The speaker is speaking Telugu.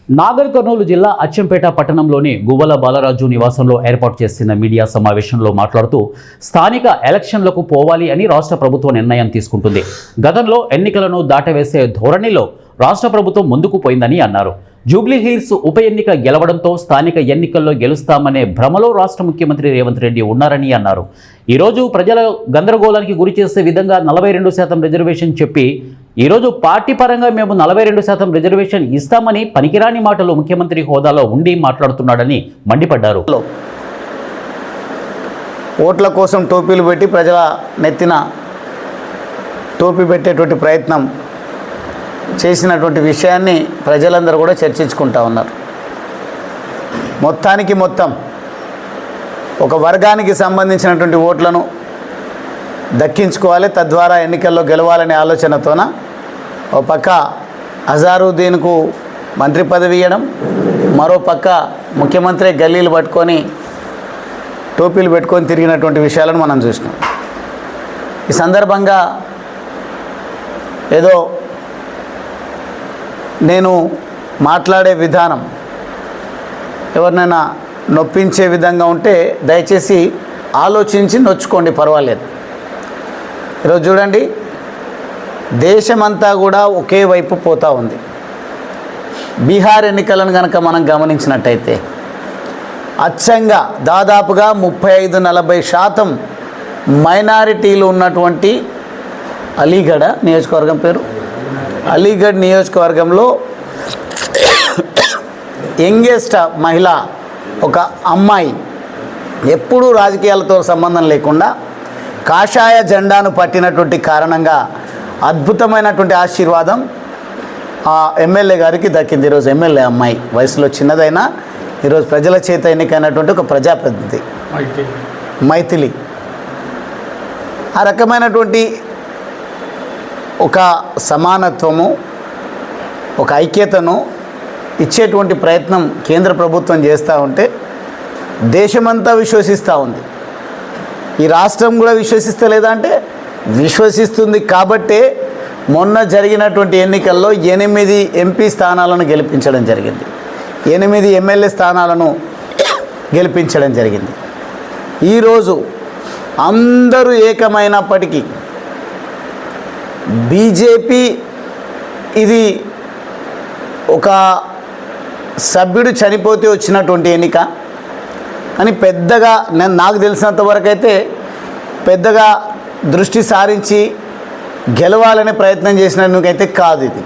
నాగర్ కర్నూలు జిల్లా అచ్చంపేట పట్టణంలోని గువ్వల బాలరాజు నివాసంలో ఏర్పాటు చేసిన మీడియా సమావేశంలో మాట్లాడుతూ స్థానిక ఎలక్షన్లకు పోవాలి అని రాష్ట్ర ప్రభుత్వం నిర్ణయం తీసుకుంటుంది. గతంలో ఎన్నికలను దాటవేసే ధోరణిలో రాష్ట్ర ప్రభుత్వం ముందుకు పోయిందని అన్నారు. జూబ్లీ హిల్స్ ఉప ఎన్నిక గెలవడంతో స్థానిక ఎన్నికల్లో గెలుస్తామనే భ్రమలో రాష్ట్ర ముఖ్యమంత్రి రేవంత్ రెడ్డి ఉన్నారని అన్నారు. ఈరోజు ప్రజల గందరగోళానికి గురి చేసే విధంగా 42% రిజర్వేషన్ చెప్పి ఈరోజు పార్టీ పరంగా మేము 42% రిజర్వేషన్ ఇస్తామని పనికిరాని మాటలు ముఖ్యమంత్రి హోదాలో ఉండి మాట్లాడుతున్నాడని మండిపడ్డారు. ఓట్ల కోసం టోపీలు పెట్టి ప్రజల నెత్తిన టోపీ పెట్టేటువంటి ప్రయత్నం చేసినటువంటి విషయాన్ని ప్రజలందరూ కూడా చర్చించుకుంటా ఉన్నారు. మొత్తం ఒక వర్గానికి సంబంధించినటువంటి ఓట్లను దక్కించుకోవాలి, తద్వారా ఎన్నికల్లో గెలవాలనే ఆలోచనతోన ఒక పక్క అజారుద్దీన్కు మంత్రి పదవి ఇవ్వడం, మరో పక్క ముఖ్యమంత్రి గల్లీలు పట్టుకొని టోపీలు పెట్టుకొని తిరిగినటువంటి విషయాలను మనం చూసినాం. ఈ సందర్భంగా ఏదో నేను మాట్లాడే విధానం ఎవరినైనా నొప్పించే విధంగా ఉంటే దయచేసి ఆలోచించి నొచ్చుకోండి, పర్వాలేదు. ఈరోజు చూడండి, దేశమంతా కూడా ఒకే వైపు పోతూ ఉంది. బీహార్ ఎన్నికలను కనుక మనం గమనించినట్టయితే అచ్చంగా దాదాపుగా 35-40% మైనారిటీలు ఉన్నటువంటి అలీగఢ్ నియోజకవర్గం పేరు అలీగఢ్ నియోజకవర్గంలో యంగెస్ట్ మహిళ ఒక అమ్మాయి ఎప్పుడూ రాజకీయాలతో సంబంధం లేకుండా కాషాయ జెండాను పట్టినటువంటి కారణంగా అద్భుతమైనటువంటి ఆశీర్వాదం ఆ ఎమ్మెల్యే గారికి దక్కింది. ఈరోజు ఎమ్మెల్యే అమ్మాయి వయసులో చిన్నదైనా ఈరోజు ప్రజల చేత ఎన్నికైనటువంటి ఒక ప్రజాప్రతినిధి మైథిలి. ఆ రకమైనటువంటి ఒక సమానత్వము, ఒక ఐక్యతను ఇచ్చేటువంటి ప్రయత్నం కేంద్ర ప్రభుత్వం చేస్తూ ఉంటే దేశమంతా విశ్వసిస్తూ ఉంది. ఈ రాష్ట్రం కూడా విశ్వసిస్తలేదా అంటే విశ్వసిస్తుంది. కాబట్టే మొన్న జరిగినటువంటి ఎన్నికల్లో 8 ఎంపీ స్థానాలను గెలిపించడం జరిగింది, 8 ఎమ్మెల్యే స్థానాలను గెలిపించడం జరిగింది. ఈరోజు అందరూ ఏకమైనప్పటికీ బీజేపీ ఇది ఒక సభ్యుడు చనిపోతే వచ్చినటువంటి ఎన్నిక అని పెద్దగా నాకు తెలిసినంత వరకు అయితే పెద్దగా దృష్టి సారించి గెలవాలనే ప్రయత్నం చేసినందుకైతే కాదు. ఇది